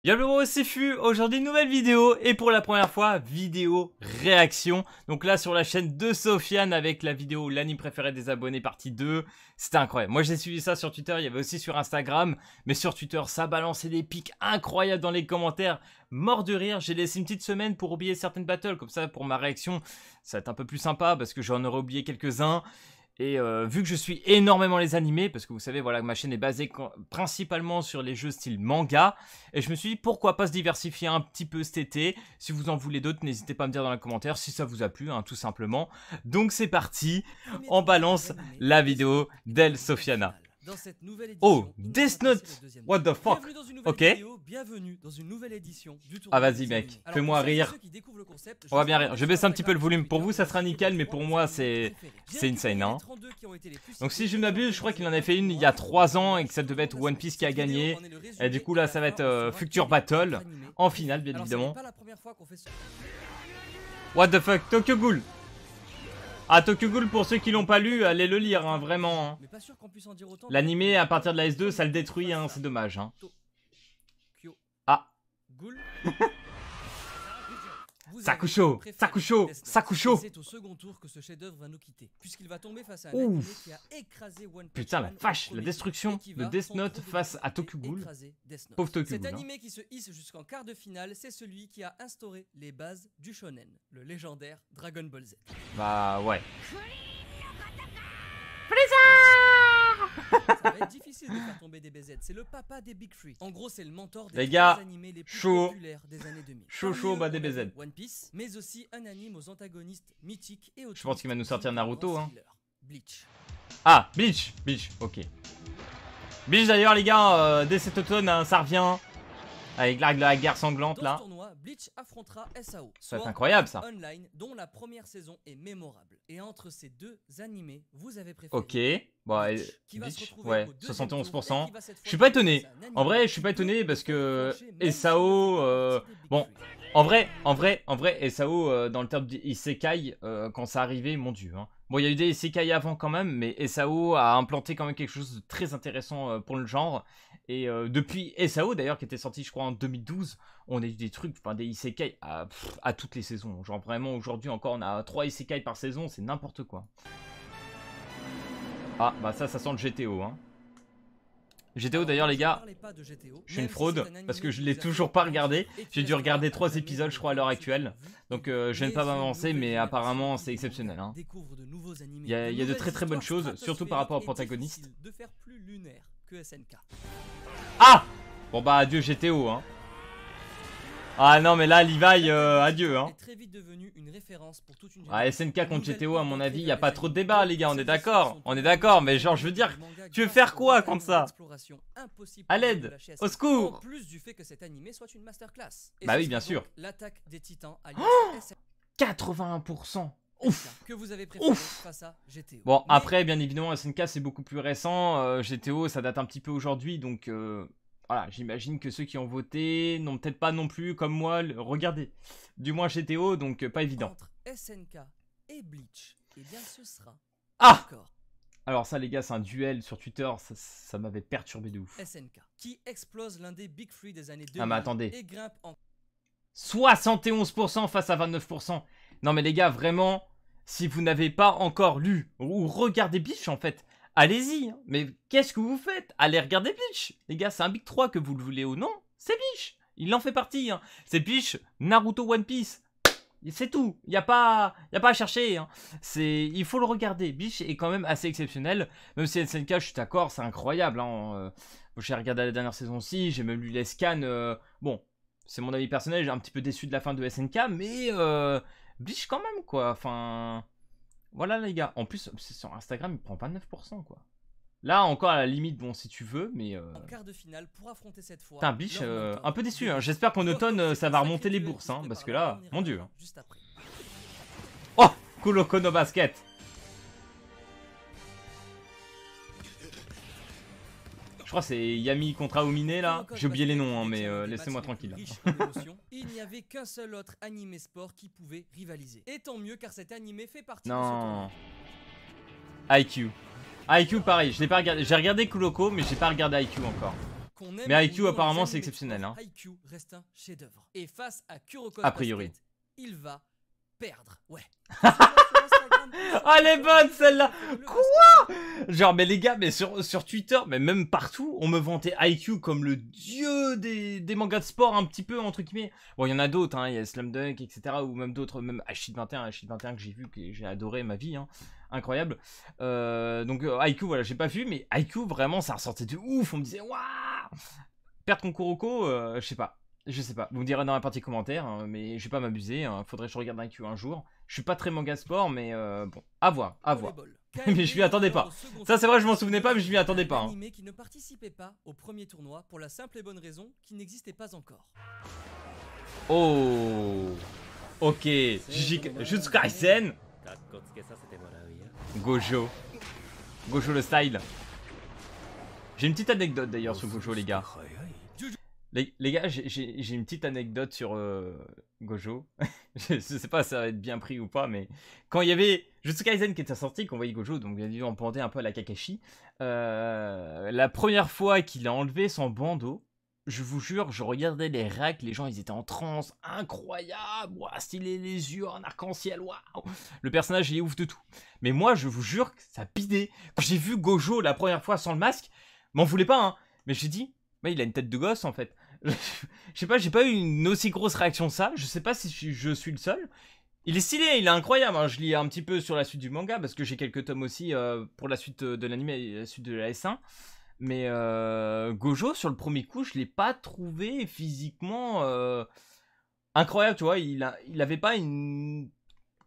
Yo le gros, c'est Fu, aujourd'hui nouvelle vidéo et pour la première fois vidéo réaction. Donc là sur la chaîne de Sofiane avec la vidéo l'anime préféré des abonnés partie 2. C'était incroyable, moi j'ai suivi ça sur Twitter, il y avait aussi sur Instagram. Mais sur Twitter ça balançait des pics incroyables dans les commentaires. Mort de rire, j'ai laissé une petite semaine pour oublier certaines battles. Comme ça pour ma réaction ça va être un peu plus sympa parce que j'en aurais oublié quelques-uns. Et vu que je suis énormément les animés, parce que vous savez, voilà, ma chaîne est basée principalement sur les jeux style manga, et je me suis dit pourquoi pas se diversifier un petit peu cet été. Si vous en voulez d'autres, n'hésitez pas à me dire dans les commentaires si ça vous a plu, hein, tout simplement. Donc c'est parti, on balance la vidéo d'El Sofiana. Oh, Death Note, what the fuck. Ok. Bienvenue dans une nouvelle édition du tour. Ah vas-y mec, fais-moi rire. On va bien rire. Je baisse un petit peu le volume. Pour vous ça sera nickel, mais pour moi c'est insane, hein. Donc si je ne m'abuse, je crois qu'il en avait fait une il y a 3 ans et que ça devait être One Piece qui a gagné. Et du coup là ça va être Future Battle en finale bien évidemment. What the fuck, Tokyo Ghoul. Ah, Tokyo Ghoul, pour ceux qui l'ont pas lu, allez le lire, hein, vraiment. Hein. L'animé, à partir de la S2, ça le détruit, hein, c'est dommage. Hein. Ah. Sakusho, Sakusho, Sakusho. C'est au second tour que ce chef-d'œuvre va nous quitter, puisqu'il va tomber face à un animé qui a écrasé One Piece. Putain, la vache, la destruction de Death Note face à Tokyo Ghoul. Pauvre Tokyo Ghoul. Cet animé qui se hisse jusqu'en quart de finale, c'est celui qui a instauré les bases du shonen, le légendaire Dragon Ball Z. Bah ouais. Ça va être difficile de faire tomber DBZ, c'est le papa des Big Three. En gros, c'est le mentor des les gars, animés les plus chaud, populaires des années 2000. chaud, bah DBZ. One Piece, mais aussi un anime aux antagonistes mythiques et autres. Je pense qu'il va nous sortir Naruto, hein. Bleach. Ah, Bleach, ok. Bleach d'ailleurs les gars, dès cet automne, hein, ça revient. Avec la guerre sanglante là. Dans ce tournoi, Bleach affrontera SAO. Ça va être incroyable ça. Online, dont la première saison est mémorable. Et entre ces deux animés, vous avez préféré. Ok. Bon, Bleach, ouais, 71%. Je suis pas étonné. En En vrai, je suis pas étonné parce que SAO, bon, en vrai, SAO, dans le terme d'Isekai, quand ça arrivait, mon dieu. Hein. Bon, il y a eu des Isekai avant quand même, mais SAO a implanté quand même quelque chose de très intéressant pour le genre. Et depuis SAO d'ailleurs, qui était sorti je crois en 2012, on a eu des trucs, enfin des Isekai à toutes les saisons. Genre vraiment aujourd'hui encore, on a 3 Isekai par saison, c'est n'importe quoi. Ah, bah ça sent le GTO, hein. GTO d'ailleurs les gars, je suis une fraude parce que je l'ai toujours pas regardé. J'ai dû regarder 3 épisodes je crois à l'heure actuelle. Donc je viens de pas m'avancer mais apparemment c'est exceptionnel, hein. Il y a de très bonnes choses, surtout par rapport au protagoniste. Ah! Bon bah adieu GTO, hein. Ah non mais là Levi, adieu, hein. Ah, SNK contre GTO à mon avis il n'y a pas trop de débat les gars, on est d'accord. On est d'accord, mais genre je veux dire, tu veux faire quoi contre ça? À l'aide, au secours. En plus du fait que cet animé soit une masterclass. Bah oui bien sûr. L'attaque des titans alias 81%. Ouf. que vous avez préféré face à GTO. Bon après bien évidemment SNK c'est beaucoup plus récent, GTO ça date un petit peu aujourd'hui donc voilà, j'imagine que ceux qui ont voté n'ont peut-être pas non plus comme moi regardé du moins GTO donc pas évident. Entre SNK et Bleach, eh bien ce sera Alors ça les gars c'est un duel sur Twitter, ça m'avait perturbé de ouf. SNK qui explose l'un des Big Three des années 2000 ah mais attendez, et grimpe en 71% face à 29%. Non mais les gars vraiment, si vous n'avez pas encore lu ou regardé Bleach en fait, allez-y, hein. Mais qu'est-ce que vous faites? Allez regarder Bleach. Les gars, c'est un Big 3 que vous le voulez ou non, c'est Bleach. Il en fait partie. Hein. C'est Bleach, Naruto, One Piece. C'est tout. Il n'y a pas à chercher. Hein. Il faut le regarder. Bleach est quand même assez exceptionnel. Même si SNK, je suis d'accord, c'est incroyable. Hein. J'ai regardé la dernière saison aussi. J'ai même lu les scans. Bon, c'est mon avis personnel. J'ai un petit peu déçu de la fin de SNK. Mais Bleach quand même, quoi. Enfin... Voilà les gars, en plus sur Instagram il prend 29% quoi. Là encore à la limite bon si tu veux mais en quart de finale pour affronter cette fois. Putain Bleach un peu déçu hein. J'espère qu'en automne ça va remonter les bourses hein, parce que là, mon dieu. Oh Kuroko no Basket. Je crois que c'est Yami contre Aomine là. J'ai oublié les noms hein, mais laissez-moi tranquille. Il n'y avait qu'un seul autre animé sport qui pouvait rivaliser. Et tant mieux car cet animé fait partie de ce tournoi. IQ. IQ pareil, je l'ai pas regardé. J'ai regardé Kuroko mais j'ai pas regardé IQ encore. Qu'on aime Mais ou Haikyuu, non les apparemment, animés c'est de exceptionnel, sport, hein. Haikyuu reste un chef-d'œuvre. Et face à Kuroko A priori. Basket, il va perdre. Ouais. Suivez-moi sur Instagram ou sur Ah, elle est Twitter, bonne, vous celle-là. préférez le Quoi basket. Genre, mais les gars, mais sur Twitter, mais même partout, on me vantait Haikyuu comme le dieu des mangas de sport, un petit peu, entre guillemets. Bon, il y en a d'autres, hein, il y a Slam Dunk, etc. Ou même d'autres, même Ashid 21 que j'ai vu, que j'ai adoré ma vie, hein. Incroyable. Donc, Haikyuu, voilà, j'ai pas vu, mais Haikyuu, vraiment, ça ressortait de ouf. On me disait, waouh. Perdre contre Kuroko, je sais pas. Je sais pas, vous me direz dans la partie commentaire, hein, mais je vais pas m'abuser, hein. Faudrait que je regarde un Q un jour. Je suis pas très manga sport, mais bon, à voir, à voir. Mais je m'y attendais pas. Ça c'est vrai, je m'en souvenais pas, mais je m'y attendais pas. Hein. Animé qui ne participait pas au premier tournoi pour la simple et bonne raison qu'il n'existait pas encore. Oh, ok, Jujutsu Kaisen. Gojo. Gojo le style. J'ai une petite anecdote d'ailleurs sur Gojo, les gars. Les gars, j'ai une petite anecdote sur Gojo. Je sais pas si ça va être bien pris ou pas, mais quand il y avait Jujutsu Kaisen qui était sorti, qu'on voyait Gojo, donc bien évidemment on pendait un peu à la Kakashi. La première fois qu'il a enlevé son bandeau, je vous jure, je regardais les racks, les gens ils étaient en transe, incroyable, ouah, stylé, les yeux en arc-en-ciel, waouh. Le personnage il est ouf de tout. Mais moi je vous jure que ça bidait. Quand j'ai vu Gojo la première fois sans le masque, m'en voulais pas, hein. Mais j'ai dit, il a une tête de gosse en fait. Je sais pas, j'ai pas eu une aussi grosse réaction que ça. Je sais pas si je suis le seul. Il est stylé, il est incroyable. Hein. Je lis un petit peu sur la suite du manga parce que j'ai quelques tomes aussi pour la suite de l'anime et la suite de la S1. Mais Gojo, sur le premier coup, je l'ai pas trouvé physiquement incroyable. Tu vois, il avait pas une.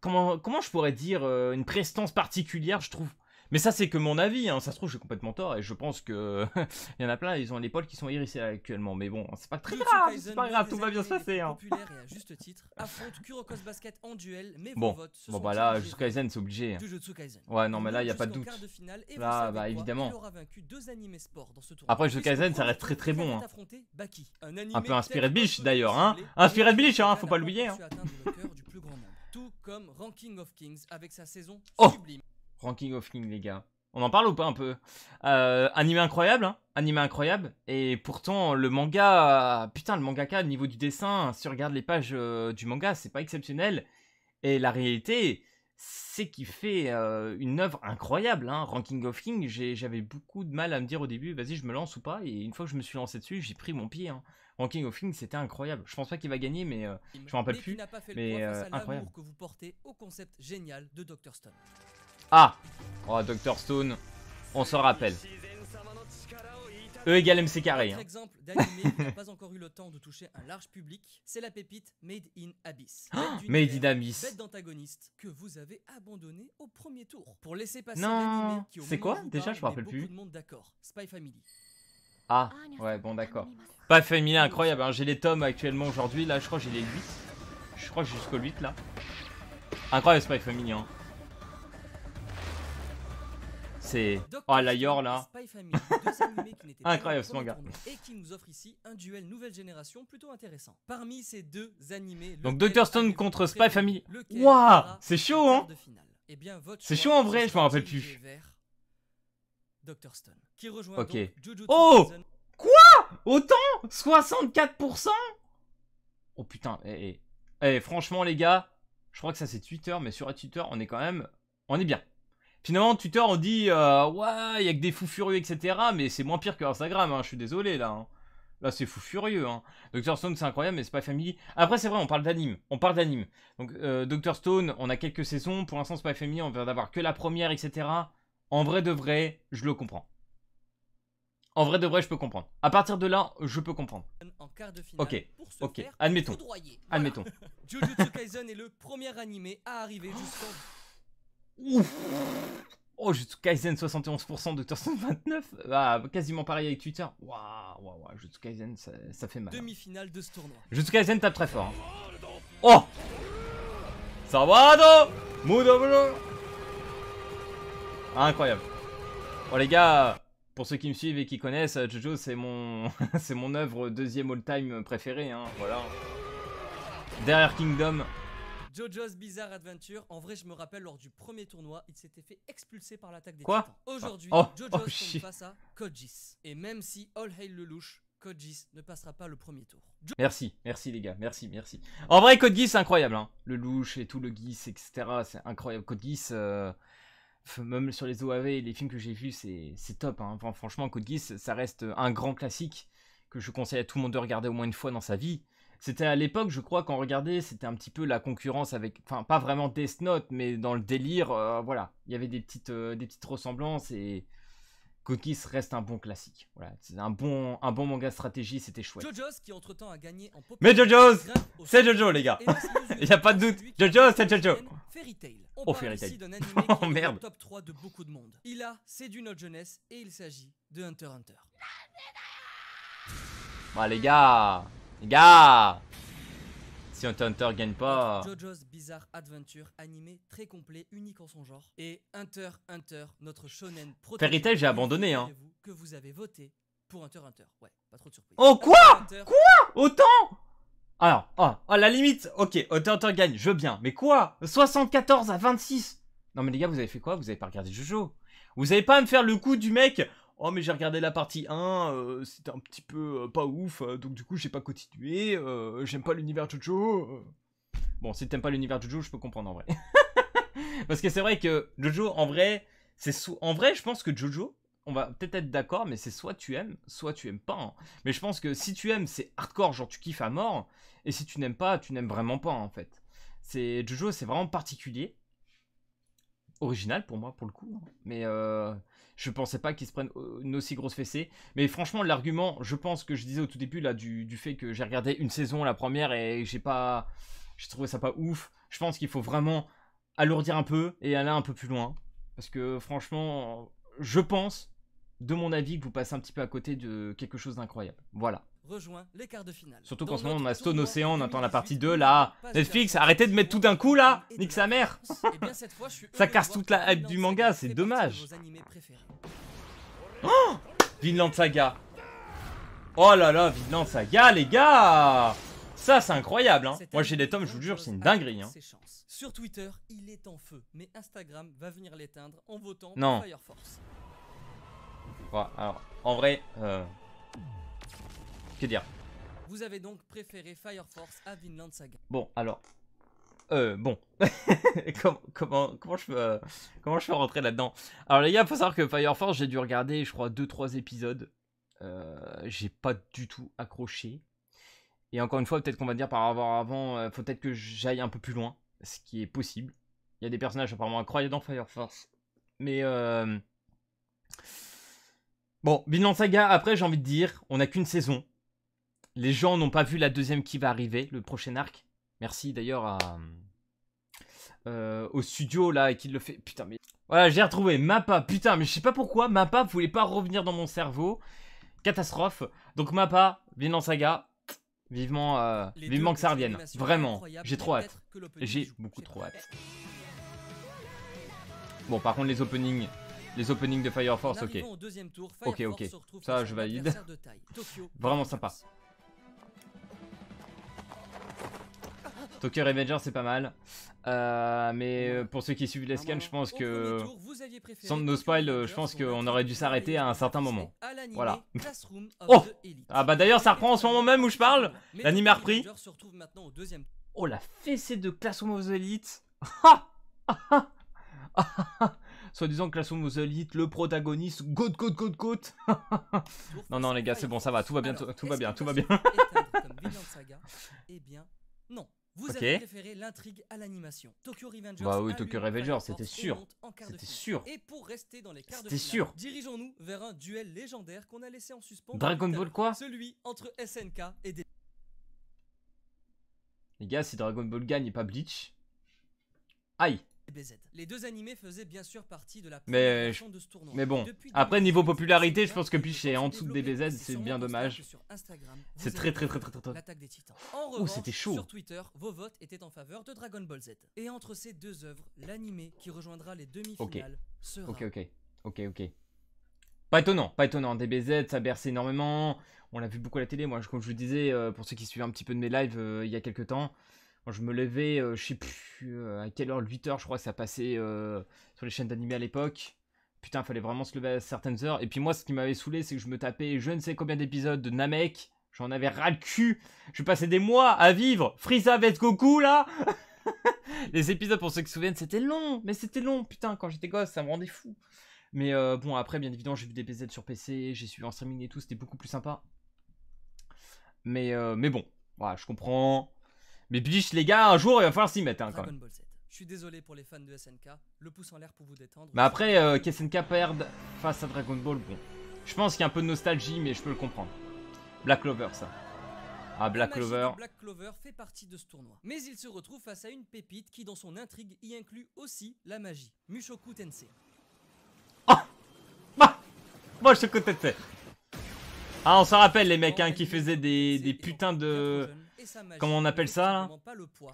Comment je pourrais dire une prestance particulière, je trouve. Mais ça, c'est que mon avis, hein. Ça se trouve, j'ai complètement tort et je pense que il y en a plein, ils ont l'épaule qui sont hérissés actuellement. Mais bon, c'est pas très grave, c'est pas grave, tout va bien se passer. Hein. Populaire et à juste titre, affronte Kuroko's Basket en duel, mais bon, vos votes se bon sont bah là, dirigés Jujutsu Kaisen, c'est obligé. Jujutsu Kaisen. Ouais, non, mais là, il y a pas de doute. Là, bah évidemment. Après, Jujutsu Kaisen, ça reste très très bon. Hein. Un peu inspiré de Bleach d'ailleurs, hein. Inspiré de Bleach, hein, faut pas l'oublier. Hein. Tout comme Ranking of Kings avec sa saison sublime. Ranking of Kings, les gars. On en parle ou pas un peu Animé incroyable, hein. Animé incroyable. Et pourtant, le manga... Putain, le mangaka, au niveau du dessin, si on regarde les pages du manga, c'est pas exceptionnel. Et la réalité, c'est qu'il fait une œuvre incroyable. Hein. Ranking of Kings, j'avais beaucoup de mal à me dire au début, vas-y, je me lance ou pas. Et une fois que je me suis lancé dessus, j'ai pris mon pied. Hein. Ranking of Kings, c'était incroyable. Je pense pas qu'il va gagner, mais je m'en rappelle plus. Mais incroyable. Que vous portez au concept génial de Dr. Stone. Ah, oh, Dr. Stone, on se rappelle. E égale MC carré. Autre exemple d'anime qui n'a pas encore eu le temps de toucher un large public, c'est la pépite Made in Abyss. Made in Abyss. Bête d'antagoniste que vous avez abandonné au premier tour. Pour laisser passer non, c'est quoi déjà, je me rappelle plus. Spy Family. Ah, ouais, bon d'accord. Spy Family, incroyable, hein. J'ai les tomes actuellement aujourd'hui, là je crois que j'ai les 8. Je crois que j'ai jusqu'au 8 là. Incroyable Spy Family, hein. C'est... Oh la yor là. Incroyable ce manga. Et qui nous offre ici un duel nouvelle génération plutôt intéressant. Parmi ces deux animés... Donc Dr. Stone contre Spy Family. Waouh, c'est chaud hein. C'est chaud en vrai, je m'en rappelle plus. Dr. Stone. Qui rejoint ok. Donc oh, quoi? Autant? 64%? Oh putain, franchement les gars, je crois que ça c'est Twitter, mais sur Twitter on est quand même... On est bien. Finalement, Twitter, on dit, ouais, il y a que des fous furieux, etc. Mais c'est moins pire que Instagram, hein, je suis désolé, là. Hein. Là, c'est fou furieux. Hein. Dr. Stone, c'est incroyable, mais c'est pas Family. Après, c'est vrai, on parle d'anime. Donc, Dr. Stone, on a quelques saisons. Pour l'instant, c'est pas Family, on vient d'avoir que la première, etc. En vrai de vrai, je le comprends. En vrai de vrai, je peux comprendre. À partir de là, je peux comprendre. Ok, ok, admettons. Admettons. Jujutsu Kaisen est le premier animé à arriver jusqu'en... Ouf. Oh, Jujutsu Kaisen 71%, Dr. Stone 29%. Ah, quasiment pareil avec Twitter. Waouh, Jujutsu Kaisen, ça fait mal. Demi-finale de ce tournoi. Jujutsu Kaisen tape très fort. Hein. Oh, Sawado Mudoblo. Incroyable. Bon les gars, pour ceux qui me suivent et qui connaissent, Jojo c'est mon c'est mon œuvre deuxième all-time préférée. Hein, voilà. Derrière Kingdom. JoJo's Bizarre Adventure, en vrai je me rappelle lors du premier tournoi, il s'était fait expulser par l'attaque des Titans. Aujourd'hui, oh, JoJo's tombe face à Kojis. Et même si All Hail Lelouch Code Geass ne passera pas le premier tour. Merci les gars, merci. En vrai, Code Geass, c'est incroyable, hein. Le louche et tout, le Geass, etc. C'est incroyable. Code Geass, même sur les OAV et les films que j'ai vus, c'est top, hein. Enfin, franchement, Code Geass, ça reste un grand classique que je conseille à tout le monde de regarder au moins une fois dans sa vie. C'était à l'époque, je crois, quand on regardait, c'était un petit peu la concurrence avec... Enfin, pas vraiment Death Note, mais dans le délire, voilà. Il y avait des petites ressemblances et... Code Geass reste un bon classique. Voilà, c'est un bon manga stratégie, c'était chouette. JoJo's qui entre-temps a gagné en Mais popularité JoJo's, grâce au c'est succès Jojo, les gars. et va se mesurer Il y a pas de à doute. celui qui Jojo, a c'est Jojo. Fairy Tail. On Oh, parle Fairy Tail. ici d'un anime qui est dans merde. le top 3 de beaucoup de monde. Il a séduit notre jeunesse et il s'agit de Hunter x Hunter. Bah les gars, si Hunter x Hunter gagne pas... JoJo's Bizarre Adventure, animé très complet, unique en son genre. Et Hunter x Hunter, notre shonen protégé. Fairy Tail, j'ai abandonné, hein. Figurez-vous que vous avez voté pour Hunter x Hunter. Ouais, pas trop de surprise. Oh, quoi Hunter x Hunter, Autant. Alors, à la limite, ok, Hunter x Hunter gagne, je veux bien. Mais quoi, 74 à 26? Non mais les gars, vous avez fait quoi? Vous avez pas regardé Jojo? Vous avez pas à me faire le coup du mec... Oh mais j'ai regardé la partie 1, c'était un petit peu pas ouf, donc du coup j'ai pas continué, j'aime pas l'univers Jojo. Bon, si t'aimes pas l'univers Jojo, je peux comprendre en vrai. Parce que c'est vrai que Jojo, en vrai, en vrai, je pense que Jojo, on va peut-être être d'accord, mais c'est soit tu aimes pas. Hein. Mais je pense que si tu aimes, c'est hardcore, genre tu kiffes à mort, et si tu n'aimes pas, tu n'aimes vraiment pas en fait. Jojo, c'est vraiment particulier. Original pour moi, pour le coup. Hein. Mais je pensais pas qu'ils se prennent une aussi grosse fessée. Mais franchement, l'argument, je pense que je disais au tout début là du fait que j'ai regardé une saison, la première, et j'ai trouvé ça pas ouf. Je pense qu'il faut vraiment alourdir un peu et aller un peu plus loin. Parce que franchement, je pense, de mon avis, que vous passez un petit peu à côté de quelque chose d'incroyable. Voilà. Rejoint les quarts de finale. Surtout Dans qu'en ce moment, on notre a Stone tournoi Ocean, on attend la 2018, partie 2 là. pas Netflix, de arrêtez de mettre tout d'un coup là. et de Nique la sa mère. Eh bien, cette fois, je suis Ça heureux de casse voir toute que la hype Vinland du Saga manga, fait c'est partie dommage. de vos animés préférés. Vinland Saga. Oh là là, Vinland Saga, les gars. Ça, c'est incroyable. Hein. Cet Moi, j'ai animé des tomes, je vous jure, grandiose c'est une a dinguerie. Hein. ses chances. Sur Twitter, il est en feu, mais Instagram va venir l'éteindre en votant Non. pour Fire Force. Ouais, alors, en vrai, que dire? Vous avez donc préféré Fire Force à Vinland Saga. Bon, alors, bon, comment je peux rentrer là-dedans? Alors les gars, faut savoir que Fire Force, j'ai dû regarder, je crois, 2-3 épisodes. J'ai pas du tout accroché. Et encore une fois, peut-être qu'on va dire par avant, faut peut-être que j'aille un peu plus loin, ce qui est possible. Il y a des personnages apparemment incroyables dans Fire Force. Mais bon, Vinland Saga, après, j'ai envie de dire, on n'a qu'une saison. Les gens n'ont pas vu la deuxième qui va arriver, le prochain arc. Merci d'ailleurs au studio là qui le fait. Putain, mais. Voilà, j'ai retrouvé Mappa. Putain, mais je sais pas pourquoi. Mappa voulait pas revenir dans mon cerveau. Catastrophe. Donc, Mappa, Vinland Saga. Vivement que ça revienne. Vraiment. J'ai trop hâte. J'ai beaucoup trop hâte. Bon, par contre, les openings de Fire Force, ok. Ok. Ça, je valide. Vraiment sympa. Tokyo Revenger, c'est pas mal. Mais pour ceux qui suivent les scans, je pense que sans no spoil, je pense qu'on aurait dû s'arrêter à un certain moment. Voilà. Oh! Ah bah d'ailleurs, ça reprend en ce moment même où je parle. L'anime a repris. Oh, la fessée de Classroom of the Elite. Soi-disant Classroom of the Elite, le protagoniste, goat. Non, les gars, c'est bon, ça va, tout va bien. Eh bien, non. Vous Ok. avez préféré l'intrigue à l'animation. Tokyo Revengers. Bah oui, a Tokyo lui, Revengers, Fire c'était Force sûr. remonte en quart de C'était finale. sûr. Et pour rester dans les quarts de C'était finale, sûr. dirigeons-nous vers un duel légendaire qu'on a laissé en suspens. Dragon tout à Ball l'heure. quoi? Celui entre SNK et des. Les gars, si Dragon Ball gagne et pas Bleach. Aïe. BZ. Les deux animés faisaient bien sûr partie de la Mais première version de ce tournoi. Mais bon, Depuis après 2018, niveau popularité, je SNK pense que Bleach est en s'est dessous de développé. DBZ, C'est c'est sûrement bien pour ça dommage. que sur Instagram, C'est vous très avez très. préféré l'attaque des Titans. En Oh, revanche, c'était chaud. sur Twitter, vos votes étaient en faveur de Dragon Ball Z. Et entre ces deux œuvres, l'animé qui rejoindra les demi-finales sera. Ok. Pas étonnant. DBZ, ça berce énormément. On l'a vu beaucoup à la télé. Moi, comme je vous disais, pour ceux qui suivent un petit peu de mes lives il y a quelques temps, moi, je me levais, je sais plus à quelle heure, 8h, je crois que ça passait sur les chaînes d'animé à l'époque. Putain, fallait vraiment se lever à certaines heures. Et puis moi, ce qui m'avait saoulé, c'est que je me tapais je ne sais combien d'épisodes de Namek. J'en avais ras le cul. Je passais des mois à vivre Frieza vs Goku, là. Les épisodes, pour ceux qui se souviennent, c'était long. Mais c'était long, putain, quand j'étais gosse, ça me rendait fou. Mais bon, après, bien évidemment, j'ai vu des BZ sur PC, j'ai suivi en streaming et tout, c'était beaucoup plus sympa. Mais bon, voilà, je comprends. Mais biche, les gars, un jour, il va falloir s'y mettre, hein, quand même. Je suis désolé pour les fans de SNK, le pouce en l'air pour vous détendre. Mais après, qu'SNK perde face à Dragon Ball, bon. Je pense qu'il y a un peu de nostalgie, mais je peux le comprendre. Black Clover, ça. Ah, Black Clover. Black Clover fait partie de ce tournoi. Mais il se retrouve face à une pépite qui, dans son intrigue, y inclut aussi la magie. Mushoku Tensei. Ah, moi, je te Tensei. Ah, on s'en rappelle, les mecs, hein, qui faisaient des putains de... Comment on appelle ça, là?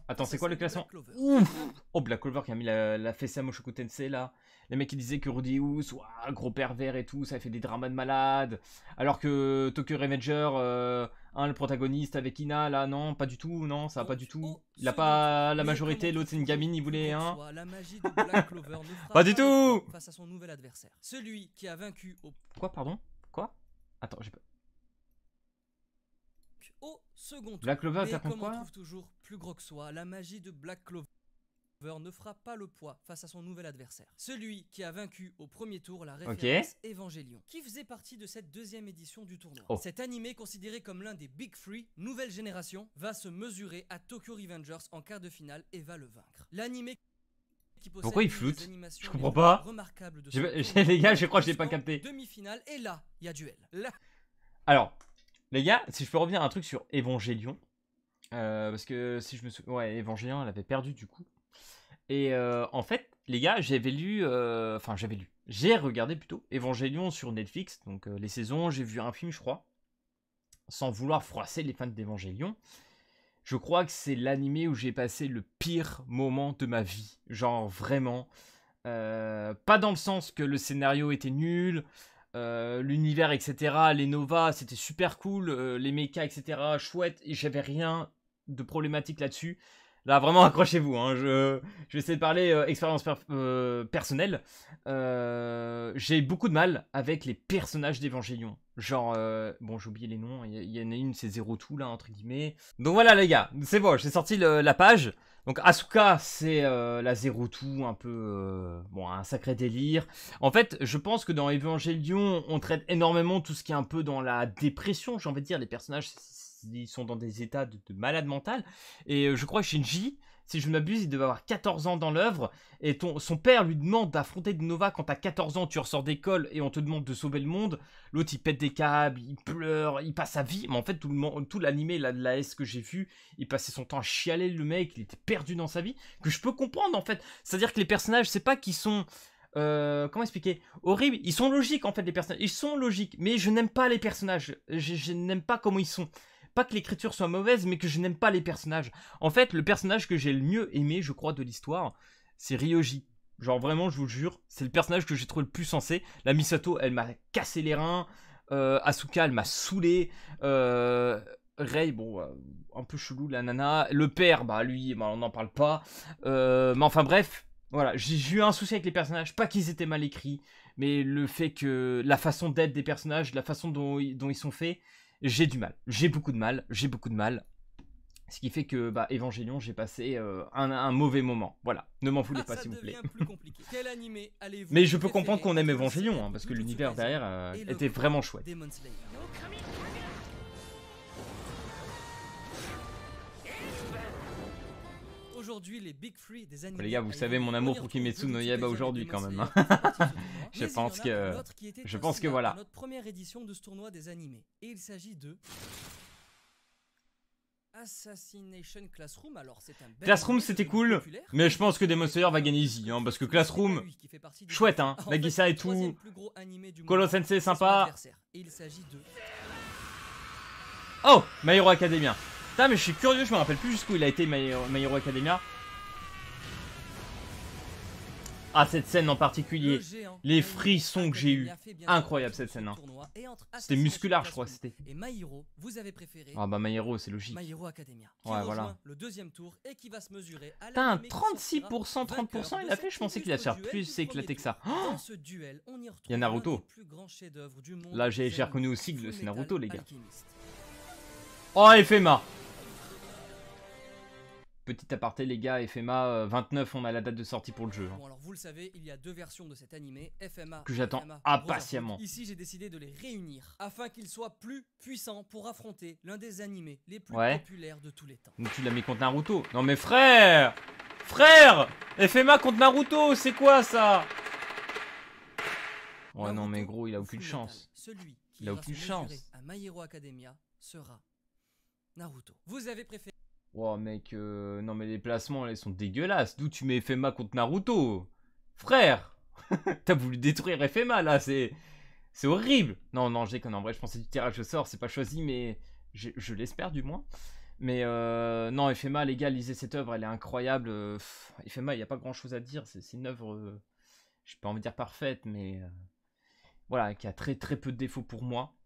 Attends, c'est quoi le classement? Ouf. Oh, Black Clover qui a mis la fessée à Mushoku Tensei, là. Les mecs qui disaient que Rudy Hoos, gros pervers et tout, ça fait des dramas de malade. Alors que Tokyo Revenger, le protagoniste avec Ina, là, non, pas du tout, non, ça va pas du tout. Il a pas la majorité, l'autre c'est une gamine, il voulait, hein. Pas du tout. Face à son nouvel adversaire. Celui qui a vaincu au... Quoi, pardon? Quoi? Attends, j'ai pas... Au second tour. Black Clover, mais comme quoi? On trouve toujours plus gros que soi, la magie de Black Clover ne fera pas le poids face à son nouvel adversaire. Celui qui a vaincu au premier tour la référence Evangelion, qui faisait partie de cette deuxième édition du tournoi. Oh. Cet animé, considéré comme l'un des Big Three, nouvelle génération, va se mesurer à Tokyo Revengers en quart de finale et va le vaincre. L'animé qui possède pourquoi il floute? Je comprends pas. Les gars, je crois que je l'ai pas capté. Demi-finale, et là, il y a duel. Là... Alors, les gars, si je peux revenir à un truc sur Evangelion. Parce que si je me souviens... Ouais, Evangelion, elle avait perdu du coup. Et en fait, les gars, j'avais lu... Enfin, j'ai regardé plutôt Evangelion sur Netflix. Donc, les saisons, j'ai vu un film, je crois. Sans vouloir froisser les fans d'Evangelion. Je crois que c'est l'animé où j'ai passé le pire moment de ma vie. Genre, vraiment. Pas dans le sens que le scénario était nul... l'univers, etc. Les Nova, c'était super cool. Les mechas, etc. Chouette. Et j'avais rien de problématique là-dessus. Là, vraiment, accrochez-vous. Hein. Je vais essayer de parler expérience personnelle. J'ai beaucoup de mal avec les personnages d'Evangelion. Genre, bon, j'ai oublié les noms. Il y en a une, c'est Zero Two, là, entre guillemets. Donc voilà, les gars. C'est bon, j'ai sorti la page. Donc Asuka, c'est la Zero Two, un peu, bon, un sacré délire. En fait, je pense que dans Evangelion, on traite énormément tout ce qui est un peu dans la dépression, j'ai envie de dire. Les personnages, ils sont dans des états de malade mental. Et je crois que Shinji, si je ne m'abuse, il devait avoir 14 ans dans l'œuvre. Et son père lui demande d'affronter de Nova quand t'as 14 ans, tu ressors d'école et on te demande de sauver le monde. L'autre, il pète des câbles, il pleure, il passe sa vie. Mais en fait, tout l'animé, la S que j'ai vu, il passait son temps à chialer, le mec, il était perdu dans sa vie. Que je peux comprendre, en fait. C'est-à-dire que les personnages, c'est pas qu'ils sont... comment expliquer? Horribles. Ils sont logiques, en fait, les personnages. Ils sont logiques, mais je n'aime pas les personnages. Je n'aime pas comment ils sont. Pas que l'écriture soit mauvaise, mais que je n'aime pas les personnages. En fait, le personnage que j'ai le mieux aimé, je crois, de l'histoire, c'est Ryoji. Genre vraiment, je vous le jure, c'est le personnage que j'ai trouvé le plus sensé. La Misato, elle m'a cassé les reins. Asuka, elle m'a saoulé. Rei, bon, un peu chelou, la nana. Le père, bah lui, bah, on n'en parle pas. Mais enfin bref, voilà, j'ai eu un souci avec les personnages. Pas qu'ils étaient mal écrits, mais le fait que la façon d'être des personnages, la façon dont ils sont faits, j'ai du mal. J'ai beaucoup de mal. Ce qui fait que, bah, Evangelion, j'ai passé un mauvais moment. Voilà. Ne m'en voulez pas, s'il vous plaît. Mais je peux comprendre qu'on aime Evangelion, hein, parce que l'univers derrière était vraiment chouette. Aujourd'hui, les Big Three des animés. Les gars, vous savez mon amour pour Kimetsu no Yaiba aujourd'hui quand même. Hein. Je pense que voilà. Notre première édition de ce tournoi des animés. Et il s'agit de Assassination Classroom. Alors c'est un Classroom, c'était cool, mais je pense que Demon Slayer va gagner easy, hein, parce que Classroom, chouette, hein, Nagisa et tout. Kolo Sensei, sympa. Et il s'agit de Oh, My Hero Academia. Putain, mais je suis curieux, je me rappelle plus jusqu'où il a été My Hero Academia. Ah, cette scène en particulier. Les frissons que j'ai eu. Incroyable cette scène. Hein. C'était musculaire, je crois. C'était. Et My-Hero, vous avez préféré. Ah bah My-Hero, c'est logique. My-Hero Academia. Ouais, voilà. Le deuxième tour et qui va se mesurer à Putain, 36%, 30%, il a fait. Je pensais qu'il allait se faire plus éclaté que ça. Dans ce duel, on y retrouve il y a Naruto. Du monde. Là, j'ai reconnu aussi que c'est Naruto, les gars. Oh, FMA. Petit aparté les gars, FMA 29, on a la date de sortie pour le jeu. Bon alors vous le savez, il y a deux versions de cet animé, FMA que j'attends FMA, impatiemment. Ici j'ai décidé de les réunir afin qu'ils soient plus puissants pour affronter l'un des animés les plus populaires de tous les temps. Donc tu l'as mis contre Naruto? Non mais frère! Frère! FMA contre Naruto, c'est quoi ça? Ouais Naruto, non mais gros, il a aucune chance. Celui qui il a aucune chance. À My Hero Academia sera Naruto. Vous avez préféré... Wow mec, non mais les placements là, ils sont dégueulasses. D'où tu mets FMA contre Naruto? Frère. T'as voulu détruire FMA là, c'est horrible. Non non, je déconne, en vrai je pensais du tirage au sort, c'est pas choisi mais je l'espère du moins. Mais non, FMA les gars, lisez cette œuvre, elle est incroyable. FMA, il n'y a pas grand chose à dire, c'est une œuvre, je peux pas envie de dire parfaite, mais voilà, qui a très peu de défauts pour moi.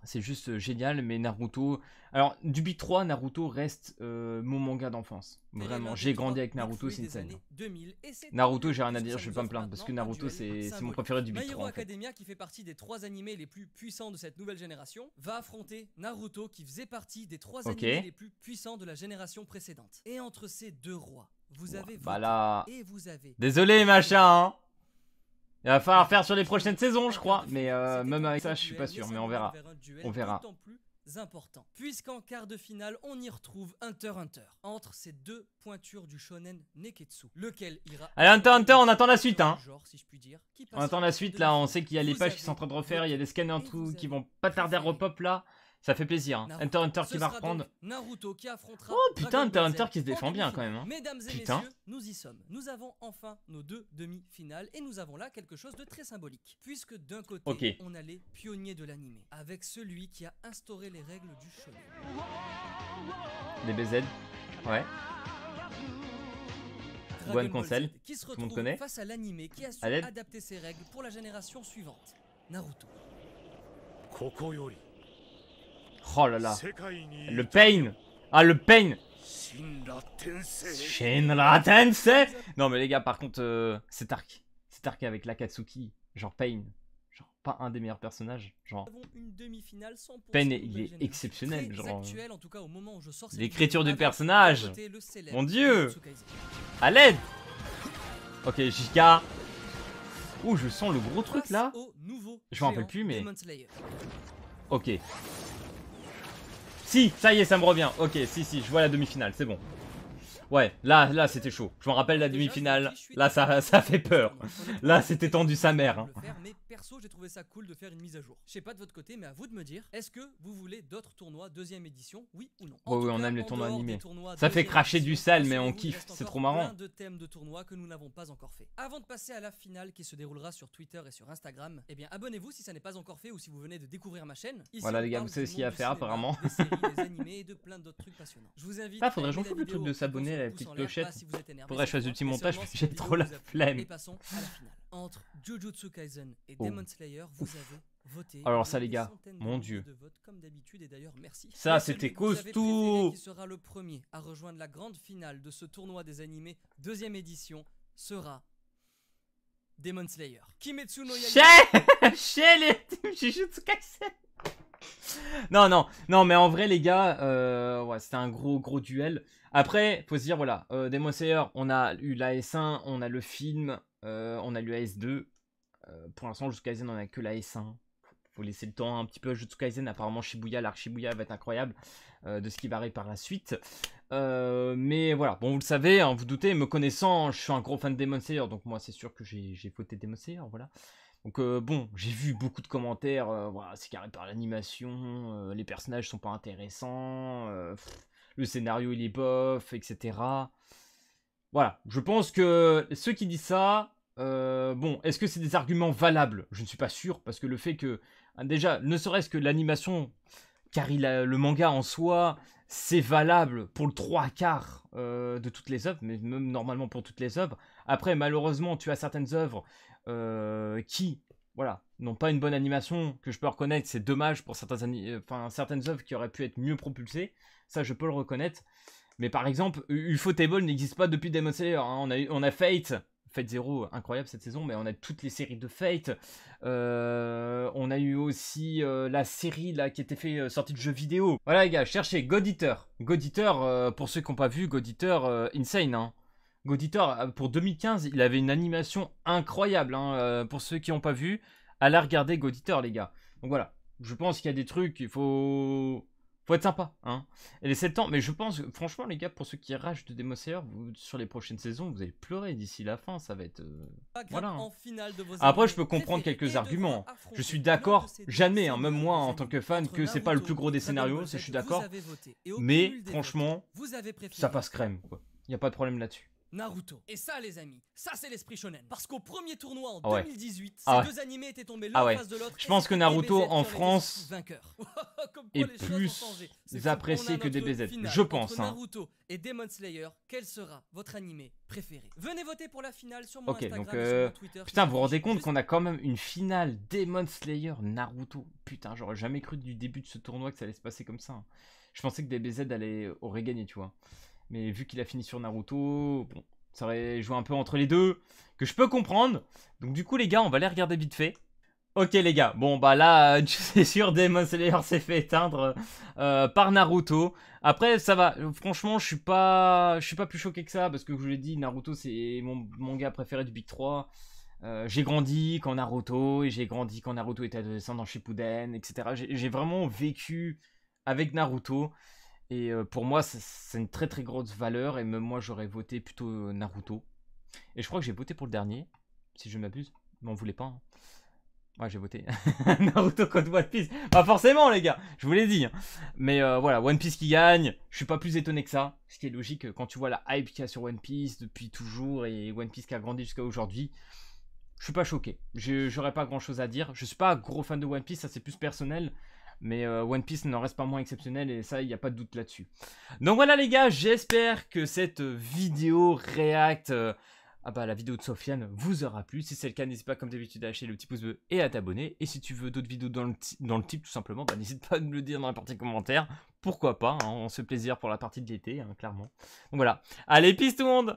C'est juste génial, mais Naruto... Alors, du Big 3, Naruto reste mon manga d'enfance. Vraiment, j'ai grandi avec Naruto, c'est une scène. Naruto, j'ai rien à dire, je vais pas me plaindre, parce que Naruto, c'est mon préféré du Big 3. My Hero Academia, qui fait partie des 3 animés les plus puissants de cette nouvelle génération, va affronter Naruto, qui faisait partie des 3 animés les plus puissants de la génération précédente. Et entre ces deux rois, vous avez bah là... et vous avez... Désolé, machin, hein. Il va falloir faire sur les prochaines saisons, je crois. Mais même avec ça, je suis pas sûr. Mais on verra. On verra. Important, puisqu'en quart de finale, on y retrouve Hunter x Hunter. Entre ces deux pointures du shonen Neketsu, lequel ira... Allez, Hunter x Hunter, on attend la suite, hein. Genre, si je puis dire, on attend la suite, là. On sait qu'il y a les pages qui sont en train de refaire. Il y a des scanners en tout qui vont pas tarder à repop, là. Ça fait plaisir, hein. Hunter x Hunter qui va reprendre. Naruto qui affrontera... Oh putain, Hunter x Hunter qui se défend bien quand même, hein. Mesdames et messieurs, nous y sommes. Nous avons enfin nos 2 demi-finales et nous avons là quelque chose de très symbolique. Puisque d'un côté, on a les pionniers de l'animé, avec celui qui a instauré les règles du shonen. Des BZ, ouais. Gohan Conseil, qui se tout le monde connaît. Face à l'animé qui a su adapter ses règles pour la génération suivante. Naruto. Oh là là, le pain. Ah le pain. Shinra Tensei. Non mais les gars, par contre, cet arc avec l'Akatsuki, genre Pain, genre pas un des meilleurs personnages, genre Pain il est exceptionnel, genre l'écriture du personnage, mon dieu, à l'aide. Ok, Jika. Ouh, je sens le gros truc là. Je m'en rappelle plus mais. Ok. Si, ça y est, ça me revient. Ok, si, je vois la demi-finale, c'est bon. Ouais, là c'était chaud. Je me rappelle la demi-finale. Là, ça fait peur. Là, c'était tendu sa mère. Hein. Mais perso, j'ai trouvé ça cool de faire une mise à jour. Je sais pas de votre côté, mais à vous de me dire, est-ce que vous voulez d'autres tournois deuxième édition, oui ou non? Oui, on aime les tournois animés. Ça fait cracher du sel, mais on kiffe. C'est trop marrant. Plein de thèmes de tournois que nous n'avons pas encore fait. Avant de passer à la finale qui se déroulera sur Twitter et sur Instagram, eh bien abonnez-vous si ça n'est pas encore fait ou si vous venez de découvrir ma chaîne. Ici, voilà les gars, vous savez ce qu'il y a à faire apparemment. Des séries, des animés et de plein d'autres trucs passionnants. Je vous invite. Ah, faudrait que j'en foute le truc de s'abonner, la petite clochette. Faudrait choisir du petit montage parce que j'ai trop la flemme. Et passons à la finale. Entre Jujutsu Kaisen et Demon Slayer, vous avez voté. Alors ça les gars, mon dieu. De vote, comme d'habitude, et d'ailleurs merci. Ça c'était costaud. Qui sera le premier à rejoindre la grande finale de ce tournoi des animés deuxième édition sera Demon Slayer. Kimetsu no Yaiba. Chez les Jujutsu Kaisen. Non, mais en vrai les gars, ouais, c'était un gros duel. Après, faut se dire, voilà, Demon Slayer, on a eu la S1, on a le film, on a eu la S2. Pour l'instant, Jujutsu Kaisen, on a que la S1. Faut laisser le temps un petit peu à Jujutsu Kaisen. Apparemment, Shibuya, l'arc Shibuya va être incroyable de ce qui va arriver par la suite. Mais voilà, bon, vous le savez, hein, vous doutez, me connaissant, je suis un gros fan de Demon Slayer, donc moi, c'est sûr que j'ai voté Demon Slayer, voilà. Donc bon, j'ai vu beaucoup de commentaires, voilà, c'est carré par l'animation, les personnages sont pas intéressants, le scénario il est bof, etc. Voilà, je pense que ceux qui disent ça, bon, est-ce que c'est des arguments valables? Je ne suis pas sûr, parce que le fait que, déjà, ne serait-ce que l'animation car le manga en soi, c'est valable pour le 3/4 de toutes les œuvres, mais même normalement pour toutes les œuvres. Après, malheureusement, tu as certaines œuvres qui, voilà, n'ont pas une bonne animation, que je peux reconnaître, c'est dommage pour certaines œuvres qui auraient pu être mieux propulsées, ça je peux le reconnaître. Mais par exemple, Ufotable n'existe pas depuis Demon Slayer, hein. On a Fate Zero, incroyable cette saison, mais on a toutes les séries de Fate. On a eu aussi la série là qui était sortie de jeux vidéo. Voilà les gars, cherchez God Eater. God Eater, pour ceux qui n'ont pas vu, God Eater, insane, hein. God Eater, pour 2015, il avait une animation incroyable, hein. Pour ceux qui n'ont pas vu, allez regarder God Eater les gars. Donc voilà, je pense qu'il y a des trucs, il faut être sympa, hein. Et les 7 ans, mais je pense, franchement, les gars, pour ceux qui ragent de Demon Slayer, sur les prochaines saisons, vous allez pleurer d'ici la fin, ça va être. Voilà. Hein. Après, je peux comprendre quelques arguments. Je suis d'accord, jamais, hein, même moi, en tant que fan, que c'est pas le plus gros des scénarios, je suis d'accord. Mais, franchement, ça passe crème, quoi. Il n'y a pas de problème là-dessus. Naruto. Et ça, les amis, ça c'est l'esprit shonen. Parce qu'au premier tournoi en 2018, ces deux animés étaient tombés l'un en face de l'autre. Je pense que Naruto en France est plus apprécié que DBZ. Je pense. Naruto et Demon Slayer, quel sera votre animé préféré? Venez voter pour la finale sur mon Instagram et sur mon Twitter. Putain, vous vous rendez compte qu'on a quand même une finale Demon Slayer Naruto. Putain, j'aurais jamais cru du début de ce tournoi que ça allait se passer comme ça. Je pensais que DBZ aurait gagné, tu vois. Mais vu qu'il a fini sur Naruto, bon, ça aurait joué un peu entre les deux, que je peux comprendre. Donc du coup les gars, on va les regarder vite fait. Ok les gars, bon bah là, c'est sûr, Demon Slayer s'est fait éteindre par Naruto. Après ça va, franchement je suis pas plus choqué que ça, parce que je vous l'ai dit, Naruto c'est mon manga préféré du Big 3. J'ai grandi quand Naruto, et j'ai grandi quand Naruto était adolescent dans Shippuden, etc. J'ai vraiment vécu avec Naruto. Et pour moi, c'est une très très grosse valeur. Et même moi, j'aurais voté plutôt Naruto. Et je crois que j'ai voté pour le dernier, si je m'abuse. Mais on voulait pas. Hein. Ouais, j'ai voté. Naruto contre One Piece. Pas forcément, les gars. Je vous l'ai dit. Hein. Mais voilà, One Piece qui gagne. Je suis pas plus étonné que ça. Ce qui est logique quand tu vois la hype qu'il y a sur One Piece depuis toujours. Et One Piece qui a grandi jusqu'à aujourd'hui. Je suis pas choqué. J'aurais pas grand chose à dire. Je suis pas un gros fan de One Piece. Ça, c'est plus personnel. Mais One Piece n'en reste pas moins exceptionnel, et ça, il n'y a pas de doute là-dessus. Donc voilà les gars, j'espère que cette vidéo react la vidéo de Sofiane vous aura plu. Si c'est le cas, n'hésite pas comme d'habitude à lâcher le petit pouce bleu et à t'abonner. Et si tu veux d'autres vidéos dans le type tout simplement, bah, n'hésite pas à me le dire dans la partie commentaire. Pourquoi pas, hein, on se fait plaisir pour la partie de l'été, hein, clairement. Donc voilà, allez, peace tout le monde!